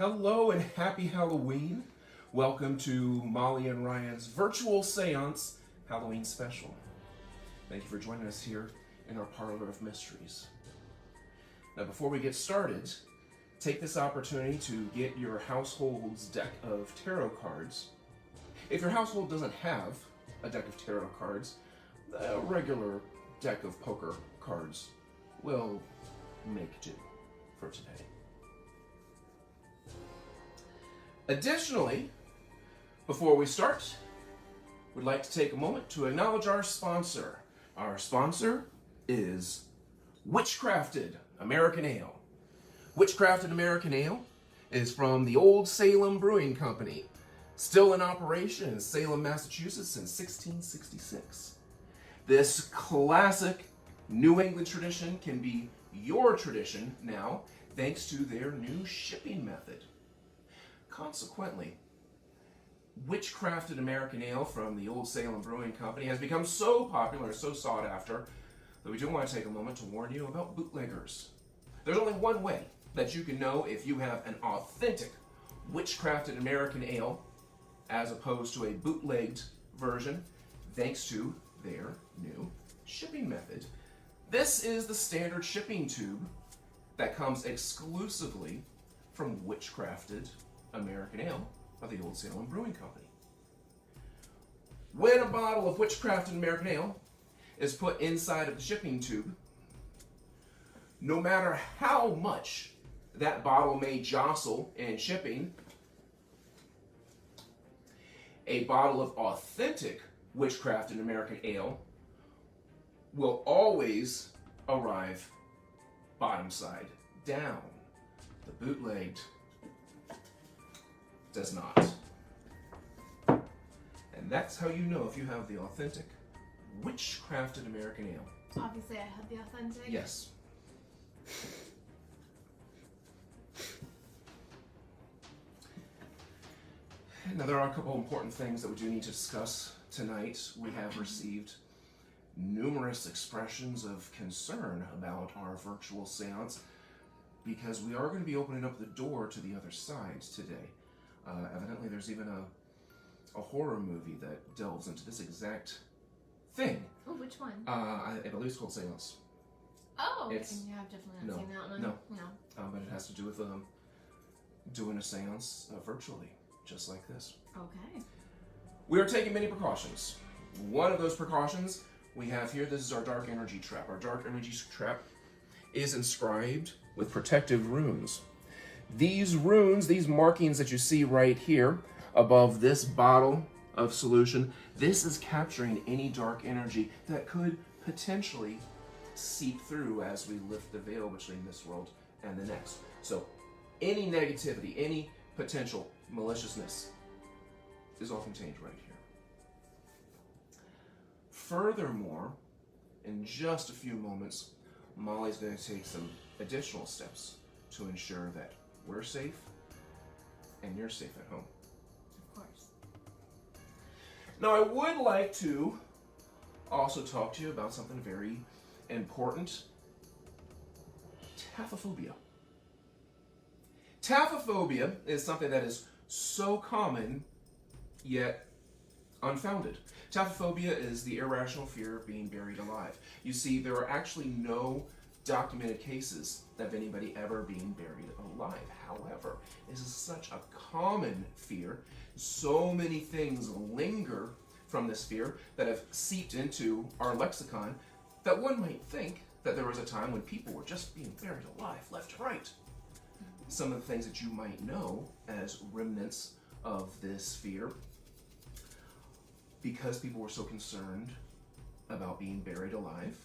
Hello and happy Halloween. Welcome to Molly and Ryan's virtual seance Halloween special. Thank you for joining us here in our Parlor of Mysteries. Now before we get started, take this opportunity to get your household's deck of tarot cards. If your household doesn't have a deck of tarot cards, a regular deck of poker cards will make do for today. Additionally, before we start, we'd like to take a moment to acknowledge our sponsor. Our sponsor is Witchcrafted American Ale. Witchcrafted American Ale is from the Old Salem Brewing Company, still in operation in Salem, Massachusetts since 1666. This classic New England tradition can be your tradition now, thanks to their new shipping method. Consequently, Witchcrafted American Ale from the Old Salem Brewing Company has become so popular and so sought after that we do want to take a moment to warn you about bootleggers. There's only one way that you can know if you have an authentic Witchcrafted American Ale as opposed to a bootlegged version, thanks to their new shipping method. This is the standard shipping tube that comes exclusively from Witchcrafted American Ale of the Old Salem Brewing Company. When a bottle of Witchcrafted American Ale is put inside of the shipping tube, no matter how much that bottle may jostle in shipping, a bottle of authentic Witchcrafted American Ale will always arrive bottom side down. The bootlegged does not. And that's how you know if you have the authentic Witchcrafted American Ale. Obviously I have the authentic. Yes. Now there are a couple important things that we do need to discuss tonight. We have received numerous expressions of concern about our virtual seance because we are going to be opening up the door to the other side today. Evidently there's even a horror movie that delves into this exact thing. Oh, which one? I believe it's called Seance. Oh, okay. It's, Yeah, I've definitely not seen that one. No. But it has to do with doing a seance virtually, just like this. Okay. We are taking many precautions. One of those precautions we have here, this is our dark energy trap. Our dark energy trap is inscribed with protective runes. These runes, these markings that you see right here above this bottle of solution, this is capturing any dark energy that could potentially seep through as we lift the veil between this world and the next. So any negativity, any potential maliciousness is all contained right here. Furthermore, in just a few moments, Molly's going to take some additional steps to ensure that we're safe and you're safe at home. Of course. Now, I would like to also talk to you about something very important. Tefophobia. Tefophobia is something that is so common, yet unfounded. Tefophobia is the irrational fear of being buried alive. You see, there are actually no documented cases of anybody ever being buried alive. However, this is such a common fear. So many things linger from this fear that have seeped into our lexicon that one might think that there was a time when people were just being buried alive, left to right. Some of the things that you might know as remnants of this fear, because people were so concerned about being buried alive.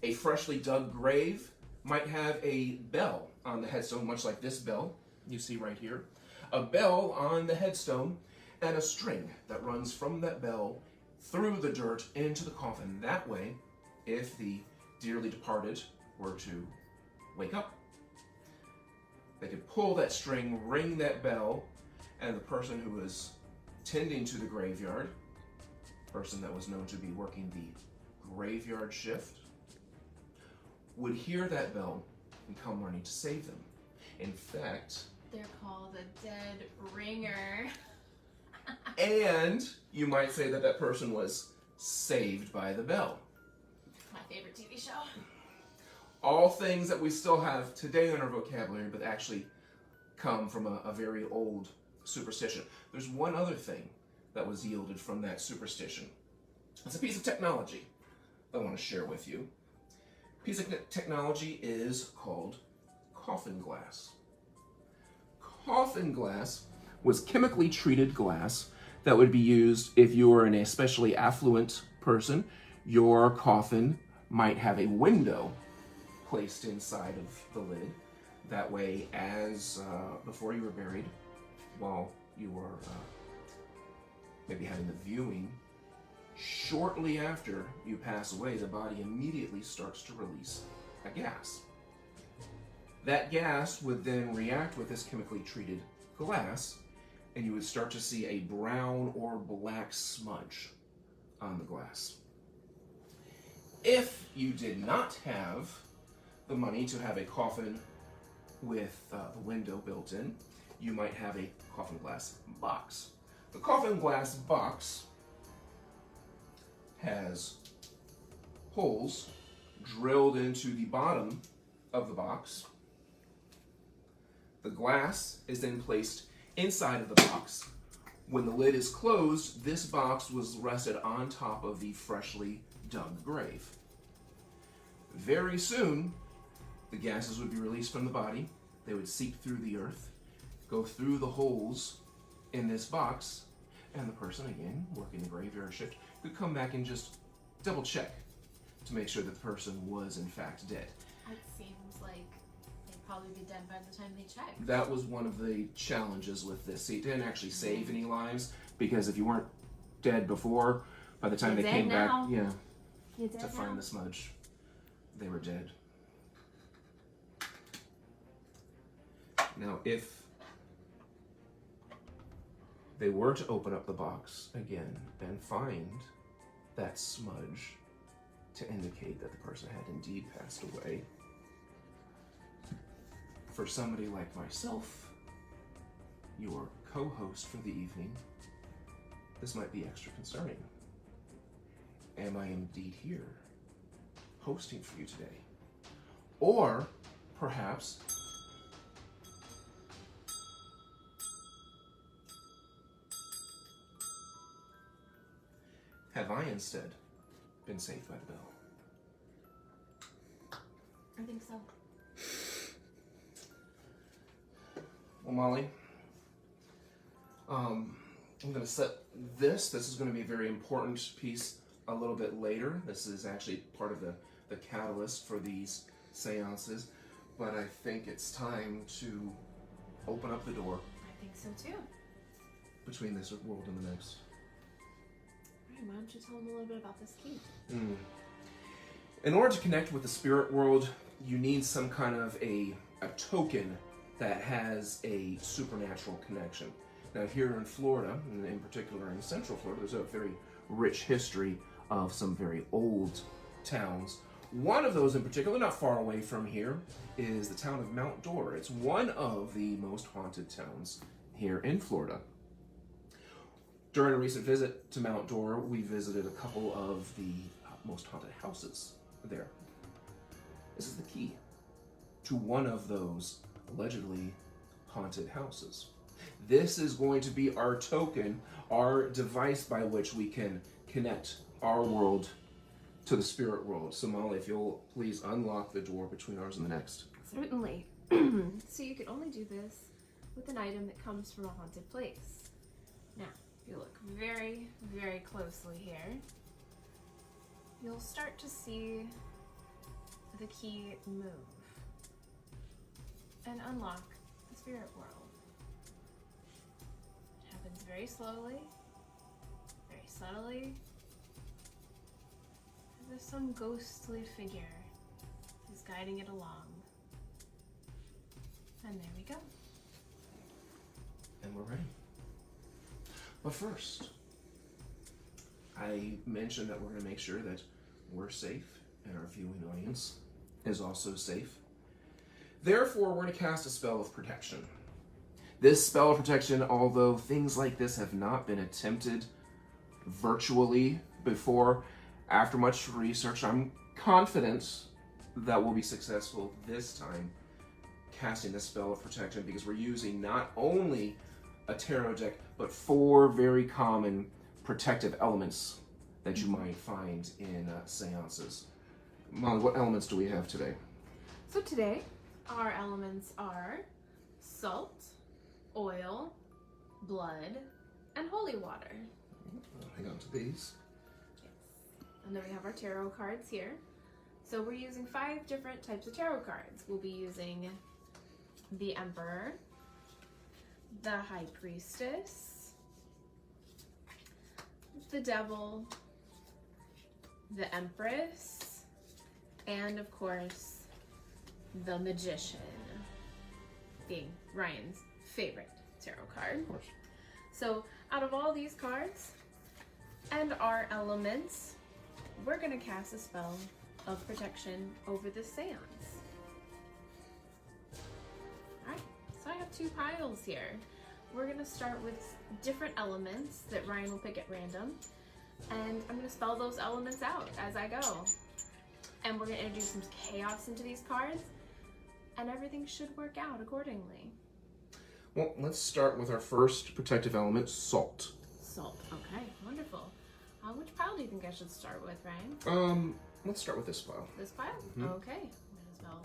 A freshly dug grave might have a bell on the headstone, much like this bell you see right here. A bell on the headstone and a string that runs from that bell through the dirt into the coffin. That way, if the dearly departed were to wake up, they could pull that string, ring that bell, and the person who was tending to the graveyard, person that was known to be working the graveyard shift, would hear that bell and come running to save them. In fact, They're called a dead ringer. And you might say that that person was saved by the bell. My favorite TV show. All things that we still have today in our vocabulary, but actually come from a very old superstition. There's one other thing that was yielded from that superstition. It's a piece of technology that I want to share with you. Piece of technology is called coffin glass. Coffin glass was chemically treated glass that would be used if you were an especially affluent person. Your coffin might have a window placed inside of the lid. That way, as before you were buried, while you were maybe having the viewing, shortly after you pass away, the body immediately starts to release a gas. That gas would then react with this chemically treated glass, and you would start to see a brown or black smudge on the glass. If you did not have the money to have a coffin with the window built in, you might have a coffin glass box. The coffin glass box has holes drilled into the bottom of the box. The glass is then placed inside of the box. When the lid is closed, this box was rested on top of the freshly dug grave. Very soon, the gases would be released from the body. They would seep through the earth, go through the holes in this box, and the person, again, working the graveyard shift, could come back and just double check to make sure that the person was in fact dead. It seems like they'd probably be dead by the time they checked. That was one of the challenges with this. See, it didn't actually save any lives, because if you weren't dead before, by the time You're they dead came now. back, You're to dead find now. the smudge, they were dead. Now, if they were to open up the box again and find that smudge to indicate that the person had indeed passed away, for somebody like myself, your co-host for the evening, this might be extra concerning. Am I indeed here, hosting for you today? Or perhaps have I instead been saved by the bell? I think so. Well, Molly, I'm going to set this. This is going to be a very important piece a little bit later. This is actually part of the catalyst for these seances. But I think it's time to open up the door I think so too. between this world and the next. Alright, why don't you tell them a little bit about this key? In order to connect with the spirit world, you need some kind of a token that has a supernatural connection. Now here in Florida, and in particular in Central Florida, there's a very rich history of some very old towns. One of those in particular, not far away from here, is the town of Mount Dora. It's one of the most haunted towns here in Florida. During a recent visit to Mount Dora, we visited a couple of the most haunted houses there. This is the key to one of those allegedly haunted houses. This is going to be our token, our device by which we can connect our world to the spirit world. So Molly, if you'll please unlock the door between ours and the next. Certainly. So you can only do this with an item that comes from a haunted place. Now, if you look very, very closely here, you'll start to see the key move and unlock the spirit world. It happens very slowly, very subtly. There's some ghostly figure who's guiding it along. And there we go. And we're ready. But first, I mentioned that we're going to make sure that we're safe and our viewing audience is also safe. Therefore, we're going to cast a spell of protection. This spell of protection, although things like this have not been attempted virtually before, after much research, I'm confident that we'll be successful this time casting this spell of protection, because we're using not only a tarot deck, but 4 very common protective elements that you might find in seances. Molly, what elements do we have today? So today, our elements are salt, oil, blood, and holy water. Hang on to these. Yes. And then we have our tarot cards here. So we're using 5 different types of tarot cards. We'll be using the Emperor, the High Priestess, the Devil, the Empress, and of course, the Magician, being Ryan's favorite tarot card. Of course. So out of all these cards and our elements, we're going to cast a spell of protection over the seance. Alright, so I have 2 piles here. We're going to start with different elements that Ryan will pick at random, and I'm going to spell those elements out as I go. And we're going to introduce some chaos into these cards, and everything should work out accordingly. Well, let's start with our first protective element, salt. Salt, okay, wonderful. Which pile do you think I should start with, Ryan? Let's start with this pile. This pile? Mhm. Okay. I'm going to spell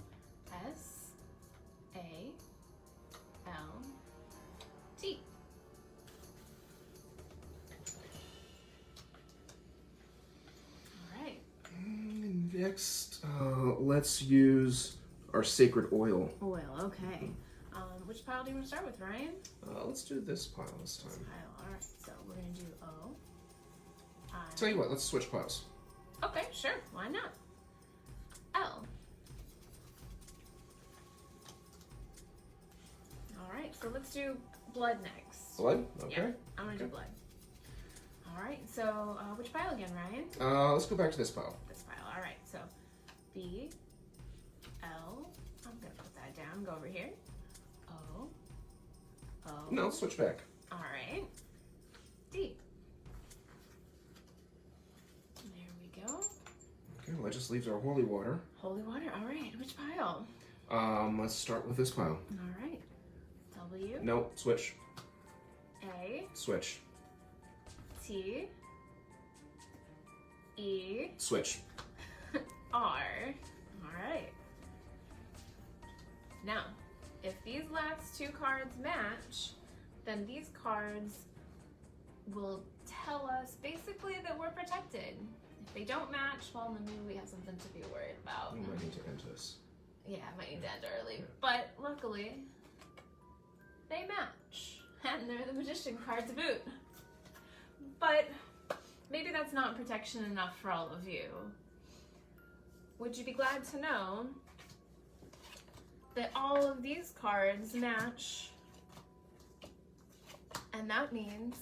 S-A-L-T. All right. Next, let's use our sacred oil. Oil, okay. Which pile do you want to start with, Ryan? Let's do this pile this time. This pile, all right. So we're going to do O. I. Tell you what, let's switch piles. Okay, sure. Why not? L. All right, so let's do blood next. Blood? Okay. Yeah, I'm going to do blood. All right, so which pile again, Ryan? Let's go back to this pile. This pile. All right, so B, L. I'm going to put that down. Go over here. O. O. No, let's switch back. All right. D. There we go. Okay, well, that just leaves our holy water. Holy water. All right, which pile? Let's start with this pile. All right. W. No, switch. A. Switch. T. E. Switch. R. All right. Now, if these last 2 cards match, then these cards will tell us basically that we're protected. If they don't match, well, then maybe we have something to be worried about. We might need to end this. Yeah, I might need to end early. Yeah. But luckily, they match. And they're the Magician card to boot. But maybe that's not protection enough for all of you. Would you be glad to know that all of these cards match? And that means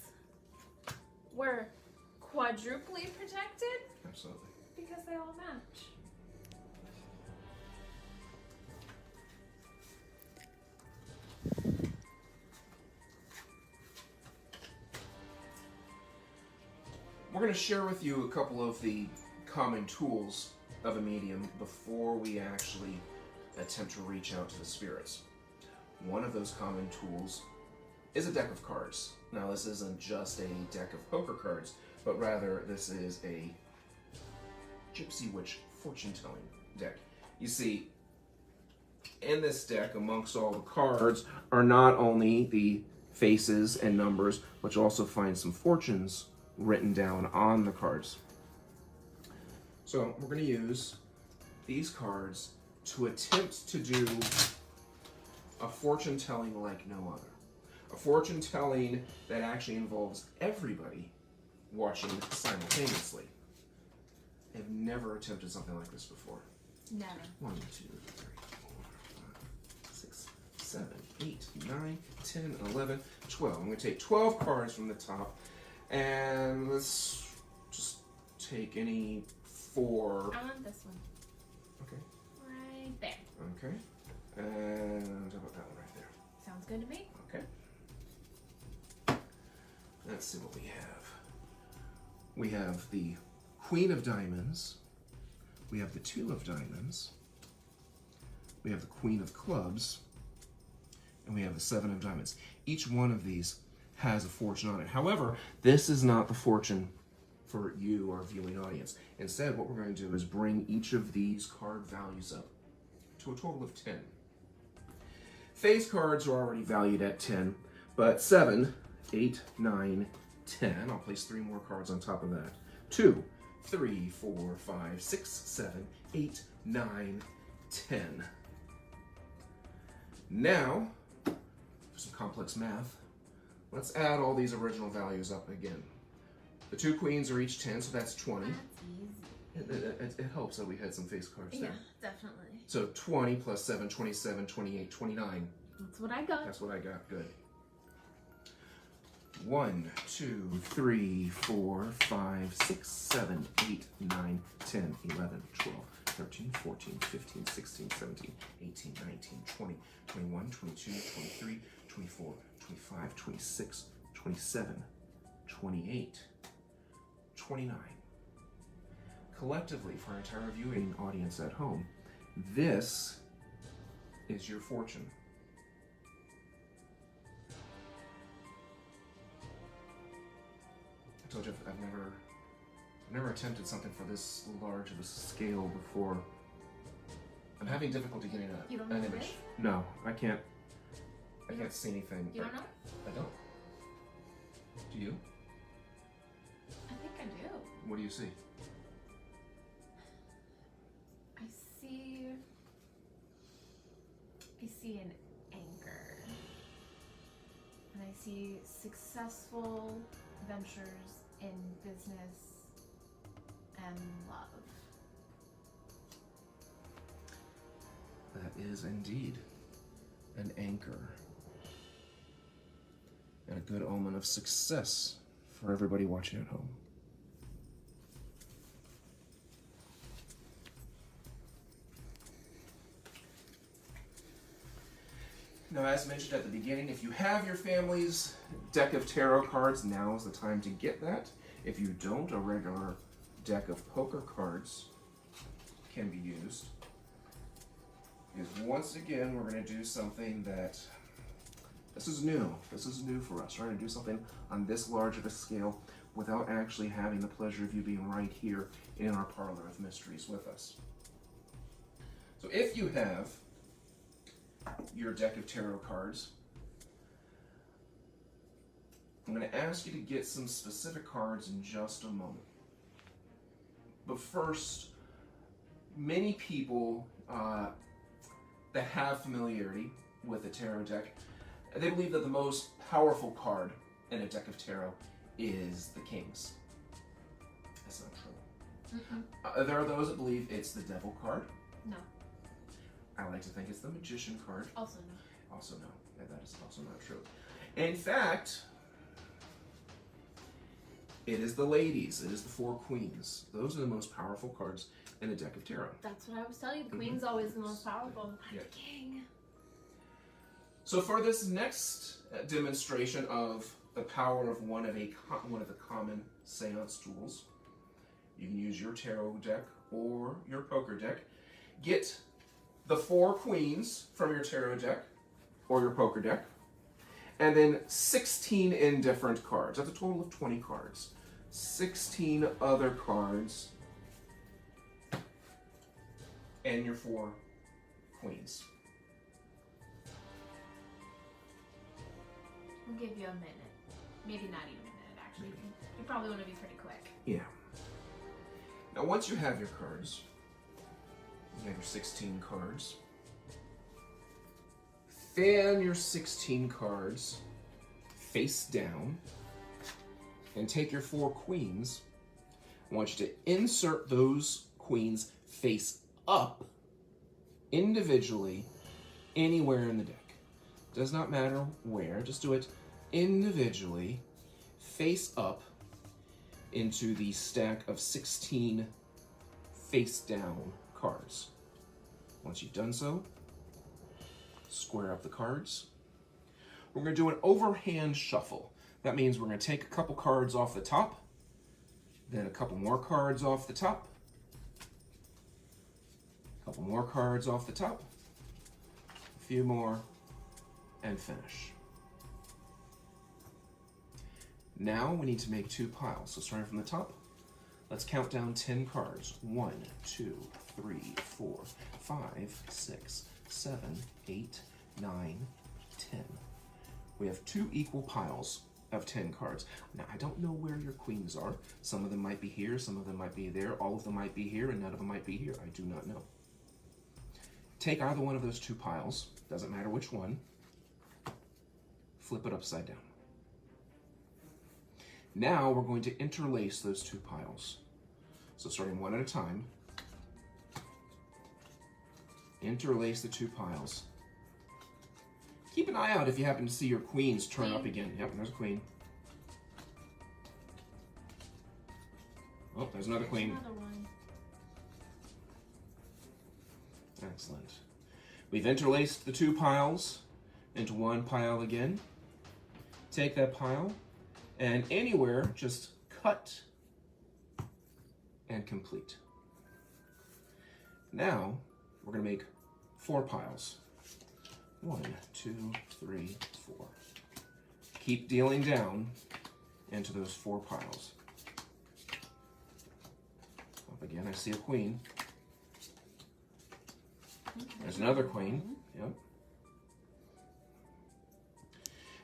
we're quadruply protected Absolutely. because they all match. We're going to share with you a couple of the common tools of a medium before we actually attempt to reach out to the spirits. One of those common tools is a deck of cards. Now, this isn't just a deck of poker cards, but rather this is a Gypsy Witch fortune-telling deck. You see, in this deck, amongst all the cards, are not only the faces and numbers, but you also find some fortunes written down on the cards. So we're going to use these cards to attempt to do a fortune telling like no other. A fortune telling that actually involves everybody watching simultaneously. I've never attempted something like this before. Never. 1, 2, 3, 4, 5, 6, 7, 8, 9, 10, 11, 12. I'm going to take 12 cards from the top, and let's just take any 4. I want this one. Okay. Right there. Okay. And how about that one right there? Sounds good to me. Okay. let's see what we have. We have the Queen of Diamonds. We have the Two of Diamonds. We have the Queen of Clubs. And we have the Seven of Diamonds. Each one of these has a fortune on it. However, this is not the fortune for you, our viewing audience. Instead, what we're going to do is bring each of these card values up to a total of 10. Phase cards are already valued at 10, but 7, 8, 9, 10. I'll place 3 more cards on top of that. 2, 3, 4, 5, 6, 7, 8, 9, 10. Now, for some complex math, let's add all these original values up again. The 2 queens are each 10, so that's 20. That's easy. It helps that we had some face cards there. Yeah, definitely. So 20 plus 7, 27, 28, 29. That's what I got. That's what I got. Good. 1, 2, 3, 4, 5, 6, 7, 8, 9, 10, 11, 12, 13, 14, 15, 16, 17, 18, 19, 20, 21, 22, 23, 24, 25, 26, 27, 28, 29. Collectively, for our entire viewing audience at home, this is your fortune. I told you I've never attempted something for this large of a scale before. I'm having difficulty getting You don't know an what it image. is? No, I can't see anything. You don't know? I don't. Do you? I think I do. What do you see? I see an anchor. And I see successful ventures in business and love. That is indeed an anchor. And a good omen of success for everybody watching at home. Now, as mentioned at the beginning, if you have your family's deck of tarot cards, now is the time to get that. If you don't, a regular deck of poker cards can be used. Because once again, we're going to do something that, this is new. This is new for us. We're going to do something on this large of a scale without actually having the pleasure of you being right here in our Parlor of Mysteries with us. So if you have your deck of tarot cards, I'm going to ask you to get some specific cards in just a moment. But first, many people that have familiarity with the tarot deck, they believe that the most powerful card in a deck of tarot is the Kings. That's not true. There are those that believe it's the Devil card. No. I like to think it's the Magician card. Also no. Also no. That is also not true. In fact, it is the ladies. It is the 4 queens. Those are the most powerful cards in a deck of tarot. That's what I was telling you. The queen's always the most powerful. Yeah. I'm the king. So for this next demonstration of the power of one of the common seance tools, you can use your tarot deck or your poker deck. Get the 4 queens from your tarot deck or your poker deck, and then 16 indifferent cards. That's a total of 20 cards. 16 other cards, and your 4 queens. We'll give you a minute. Maybe not even a minute, actually. You probably want to be pretty quick. Yeah. Now, once you have your cards, you have your 16 cards. Fan your 16 cards face down and take your 4 queens. I want you to insert those queens face up individually anywhere in the deck. Does not matter where, just do it individually face up into the stack of 16 face down cards. Once you've done so, square up the cards. We're going to do an overhand shuffle. That means we're going to take a couple cards off the top, then a couple more cards off the top, a couple more cards off the top, a few more, and finish. Now we need to make 2 piles. So starting from the top, let's count down 10 cards. 1, 2, 3, 4, 5, 6, 7, 8, 9, 10. We have 2 equal piles of 10 cards. Now, I don't know where your queens are. Some of them might be here, some of them might be there, all of them might be here, and none of them might be here. I do not know. Take either one of those 2 piles, doesn't matter which one, flip it upside down. Now we're going to interlace those 2 piles. So starting one at a time, interlace the 2 piles. Keep an eye out if you happen to see your queens turn up again. Yep, there's a queen. Oh, there's another queen. Another one. Excellent. We've interlaced the 2 piles into one pile again. Take that pile and anywhere just cut and complete. Now we're going to make 4 piles. 1, 2, 3, 4. Keep dealing down into those 4 piles. Up again, I see a queen. There's another queen. Yep.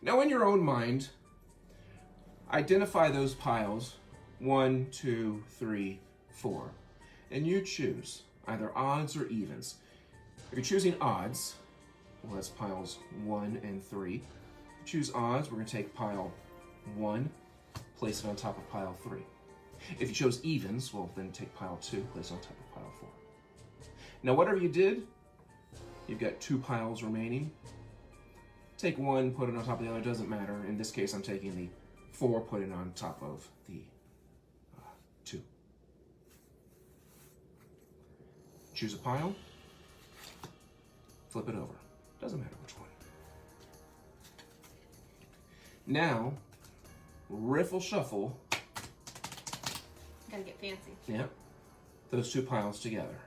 Now in your own mind, identify those piles, 1, 2, 3, 4, and you choose either odds or evens. If you're choosing odds, well, that's piles 1 and 3. Choose odds, we're going to take pile 1, place it on top of pile 3. If you chose evens, well, then take pile 2, place it on top of pile 4. Now, whatever you did, you've got 2 piles remaining. Take 1, put it on top of the other, doesn't matter. In this case, I'm taking the 4, put it on top of the 2. Choose a pile, flip it over. Doesn't matter which one. Now, riffle shuffle. Gotta get fancy. Yep. Those 2 piles together.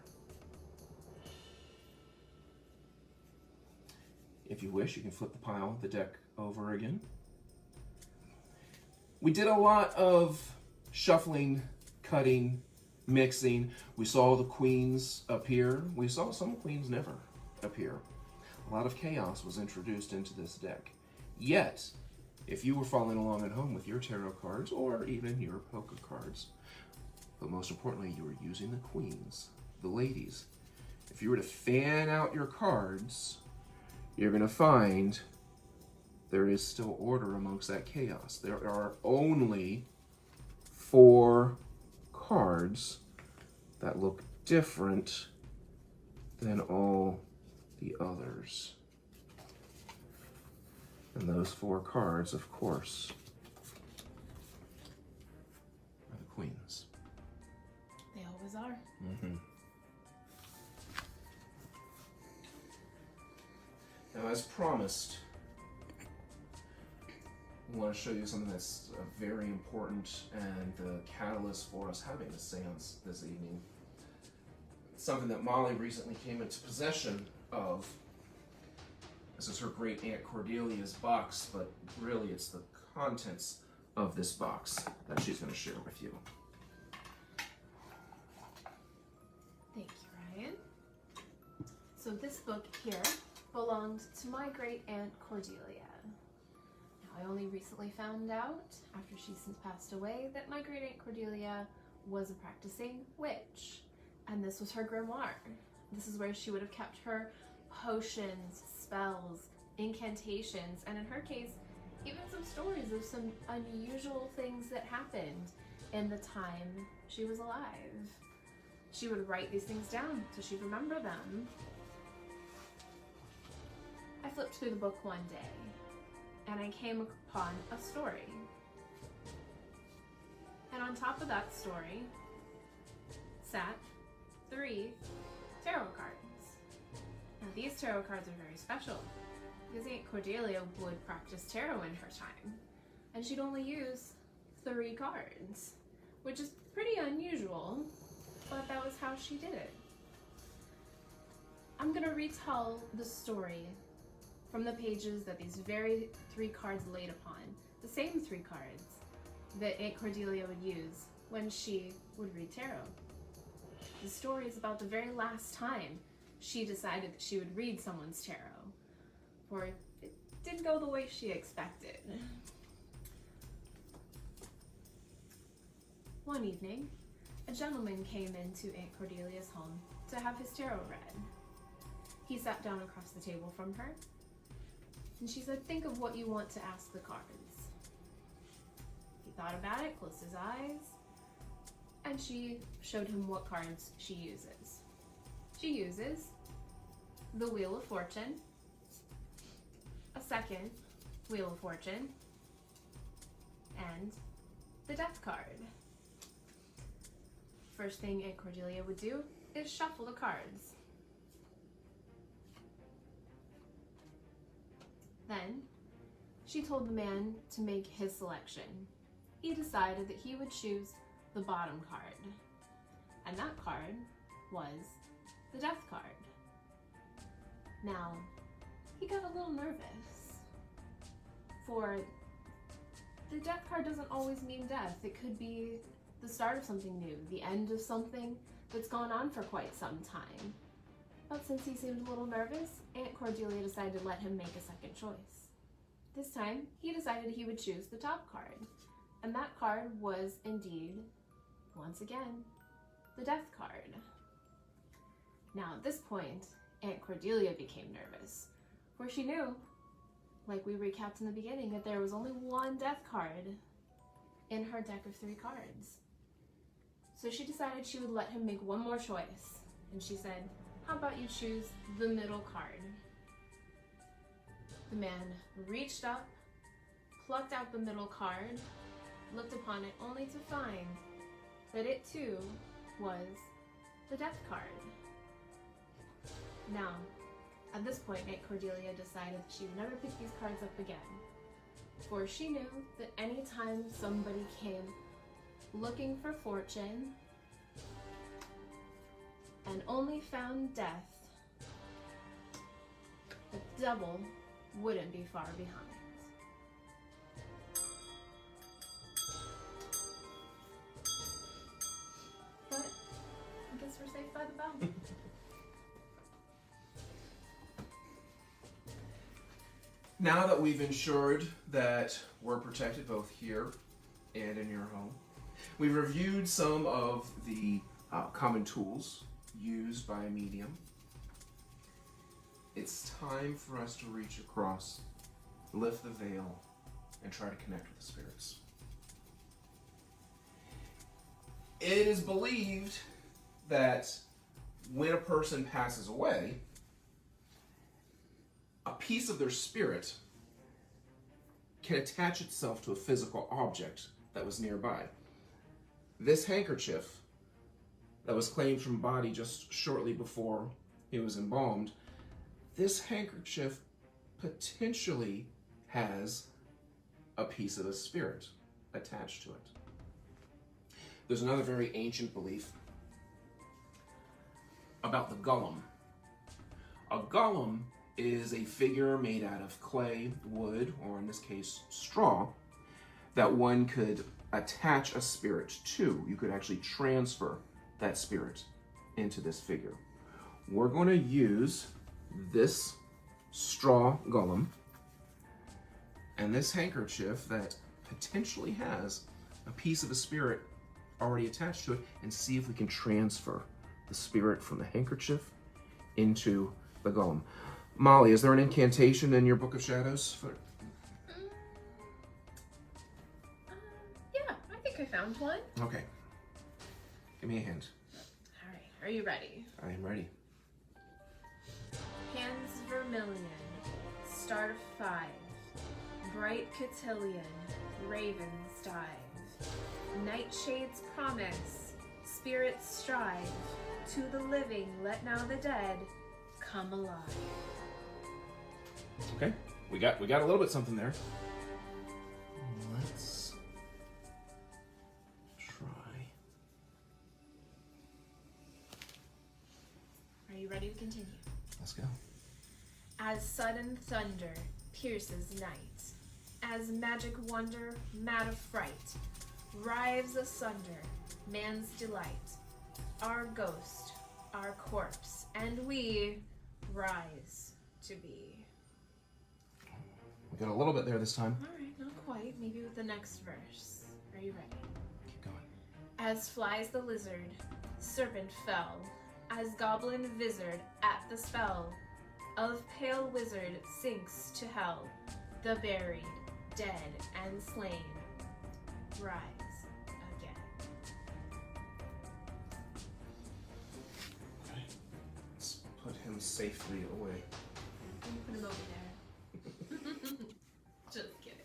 If you wish, you can flip the deck over again. We did a lot of shuffling, cutting, mixing. We saw the queens appear. We saw some queens never appear. A lot of chaos was introduced into this deck. Yet, if you were following along at home with your tarot cards or even your poker cards, but most importantly, you were using the queens, the ladies. If you were to fan out your cards, you're going to find there is still order amongst that chaos. There are only 4 cards that look different than all the others. And those 4 cards, of course, are the queens. They always are. Mm-hmm. Now, as promised, I want to show you something that's very important and the catalyst for us having a seance this evening. It's something that Molly recently came into possession of. This is her great Aunt Cordelia's box, but really it's the contents of this box that she's going to share with you. Thank you, Ryan. So this book here belonged to my great Aunt Cordelia. Now, I only recently found out, after she's since passed away, that my great Aunt Cordelia was a practicing witch. And this was her grimoire. This is where she would have kept her potions, spells, incantations, and in her case, even some stories of some unusual things that happened in the time she was alive. She would write these things down so she'd remember them. I flipped through the book one day and I came upon a story. And on top of that story sat 3 tarot cards. Now these tarot cards are very special because Aunt Cordelia would practice tarot in her time. and she'd only use 3 cards, which is pretty unusual, but that was how she did it. I'm gonna retell the story from the pages that these very 3 cards laid upon, the same 3 cards that Aunt Cordelia would use when she would read tarot. The story is about the very last time she decided that she would read someone's tarot, for it didn't go the way she expected. One evening, a gentleman came into Aunt Cordelia's home to have his tarot read. He sat down across the table from her, and she said, "Think of what you want to ask the cards." He thought about it, closed his eyes, and she showed him what cards she uses. She uses the Wheel of Fortune, a second Wheel of Fortune, and the Death card. First thing Aunt Cordelia would do is shuffle the cards. Then, she told the man to make his selection. He decided that he would choose the bottom card, and that card was the Death card. Now, he got a little nervous, for the Death card doesn't always mean death. It could be the start of something new, the end of something that's gone on for quite some time. But since he seemed a little nervous, Aunt Cordelia decided to let him make a second choice. This time, he decided he would choose the top card, and that card was indeed, once again, the Death card. Now at this point, Aunt Cordelia became nervous, for she knew, like we recapped in the beginning, that there was only one Death card in her deck of 3 cards. So she decided she would let him make one more choice, and she said, "How about you choose the middle card?" The man reached up, plucked out the middle card, looked upon it only to find that it too was the Death card. Now, at this point, Aunt Cordelia decided she would never pick these cards up again, for she knew that anytime somebody came looking for fortune and only found death, the devil wouldn't be far behind. But I guess we're safe by the bell. Now that we've ensured that we're protected both here and in your home, we've reviewed some of the common tools used by a medium. It's time for us to reach across, lift the veil, and try to connect with the spirits. It is believed that when a person passes away, a piece of their spirit can attach itself to a physical object that was nearby. This handkerchief that was claimed from body just shortly before he was embalmed, this handkerchief potentially has a piece of a spirit attached to it. There's another very ancient belief about the Golem. A Golem is a figure made out of clay, wood, or in this case, straw, that one could attach a spirit to. You could actually transfer that spirit into this figure. We're going to use this straw golem and this handkerchief that potentially has a piece of a spirit already attached to it, and see if we can transfer the spirit from the handkerchief into the golem. Molly, is there an incantation in your Book of Shadows? Yeah, I think I found one. Okay. Give me a hint. All right, are you ready? I am ready. Hands vermilion, start of 5, bright cotillion, ravens dive, nightshade's promise, spirits strive, to the living let now the dead come alive. Okay, we got a little bit something there. Let's try. Are you ready to continue? Let's go. As sudden thunder pierces night, as magic wonder, mad of fright, rives asunder man's delight, our ghost, our corpse, and we rise to be. We got a little bit there this time. All right, not quite. Maybe with the next verse. Are you ready? Keep going. As flies the lizard, serpent fell, as goblin vizard at the spell of pale wizard sinks to hell, the buried, dead, and slain rise again. Okay. Let's put him safely away. Can you put him over there? Just kidding.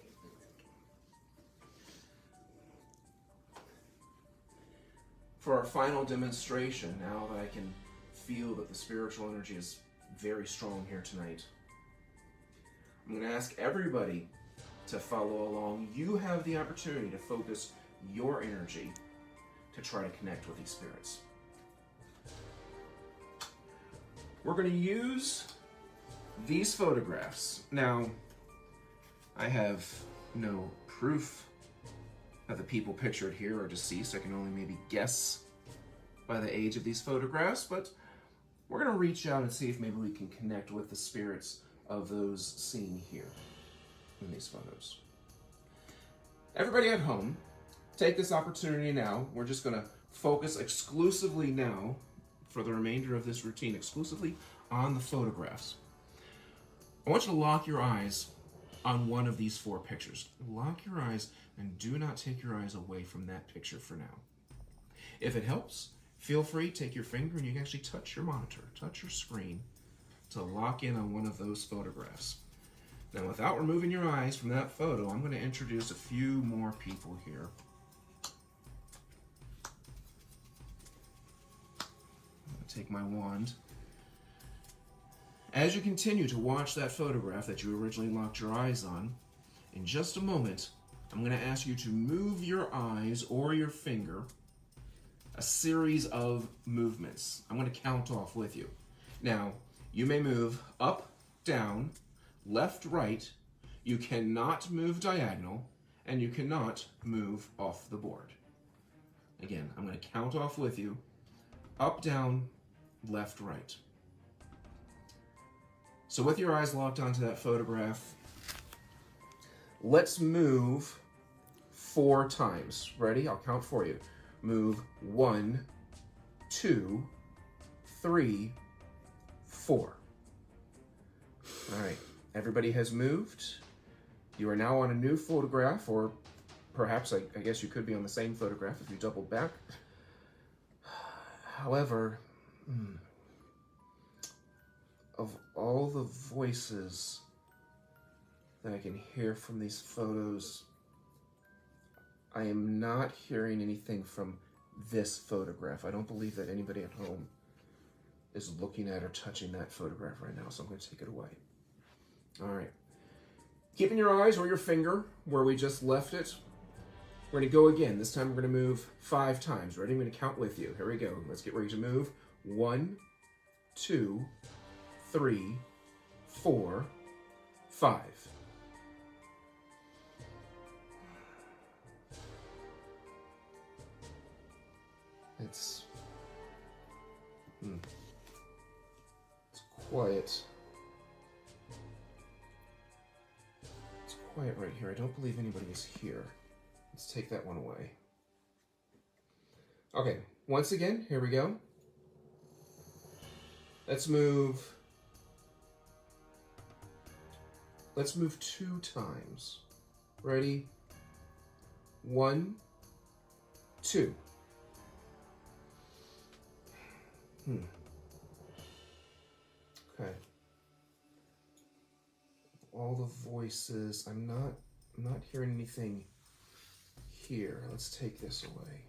For our final demonstration, now that I can feel that the spiritual energy is very strong here tonight, I'm going to ask everybody to follow along. You have the opportunity to focus your energy to try to connect with these spirits. We're going to use these photographs. Now, I have no proof that the people pictured here are deceased. I can only maybe guess by the age of these photographs, but we're going to reach out and see if maybe we can connect with the spirits of those seen here in these photos. Everybody at home, take this opportunity now. We're just going to focus exclusively now, for the remainder of this routine, exclusively on the photographs. I want you to lock your eyes on one of these 4 pictures. Lock your eyes and do not take your eyes away from that picture for now. If it helps, feel free, take your finger and you can actually touch your monitor, touch your screen to lock in on one of those photographs. Now, without removing your eyes from that photo, I'm going to introduce a few more people here. I'm going to take my wand. As you continue to watch that photograph that you originally locked your eyes on, in just a moment, I'm going to ask you to move your eyes or your finger a series of movements. I'm going to count off with you. Now, you may move up, down, left, right. You cannot move diagonal, and you cannot move off the board. Again, I'm going to count off with you. Up, down, left, right. So with your eyes locked onto that photograph, let's move 4 times. Ready? I'll count for you. Move 1, 2, 3, 4. All right, everybody has moved. You are now on a new photograph, or perhaps I guess you could be on the same photograph if you doubled back. However, of all the voices that I can hear from these photos, I am not hearing anything from this photograph. I don't believe that anybody at home is looking at or touching that photograph right now, so I'm going to take it away. All right. Keeping your eyes or your finger where we just left it, we're going to go again. This time we're going to move 5 times. Ready? I'm going to count with you. Here we go. Let's get ready to move. 1, 2, 3, 4, 5. It's quiet. It's quiet right here. I don't believe anybody is here. Let's take that one away. Okay, once again, here we go. Let's move 2 times. Ready? 1, 2. Okay. All the voices, I'm not hearing anything here. Let's take this away.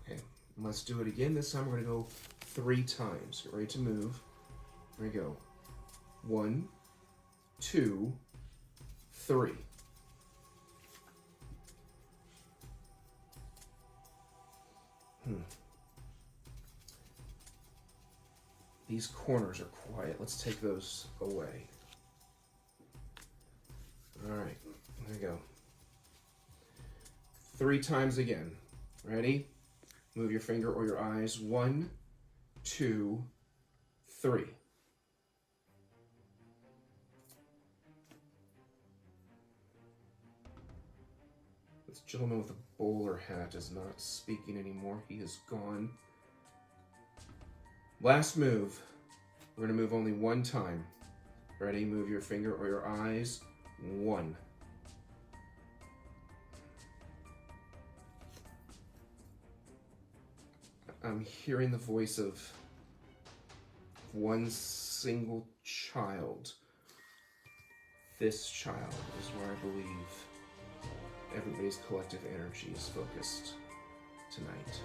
Okay, let's do it again. This time we're gonna go 3 times. Get ready to move. Here we go. 1, 2, 3. These corners are quiet. Let's take those away. All right, there you go. 3 times again. Ready? Move your finger or your eyes. 1, 2, 3. This gentleman with a bowler hat is not speaking anymore. He is gone. Last move. We're going to move only 1 time. Ready? Move your finger or your eyes. 1. I'm hearing the voice of one single child. This child is where I believe everybody's collective energy is focused tonight.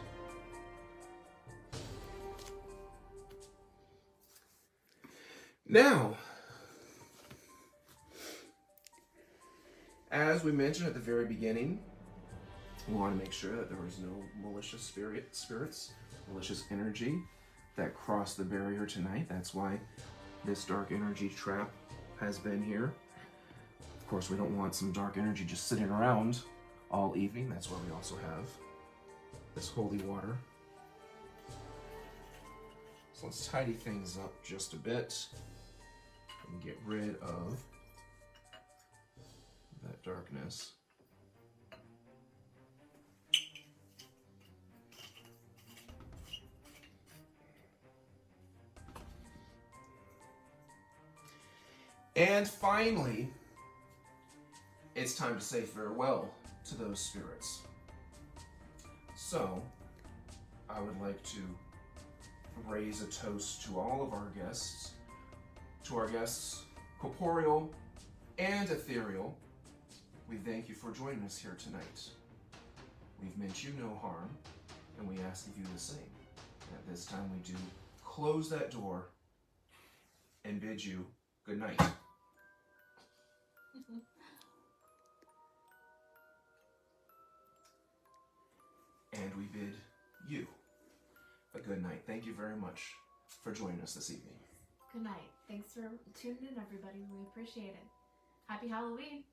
Now, as we mentioned at the very beginning, we want to make sure that there was no malicious spirits, malicious energy that crossed the barrier tonight. That's why this dark energy trap has been here. Of course, we don't want some dark energy just sitting around all evening. That's why we also have this holy water. So let's tidy things up just a bit and get rid of that darkness. And finally, it's time to say farewell to those spirits. So, I would like to raise a toast to all of our guests, to our guests, corporeal and ethereal. We thank you for joining us here tonight. We've meant you no harm, and we ask of you the same. And at this time, we do close that door and bid you good night. And we bid you a good night. Thank you very much for joining us this evening. Good night. Thanks for tuning in, everybody. We appreciate it. Happy Halloween.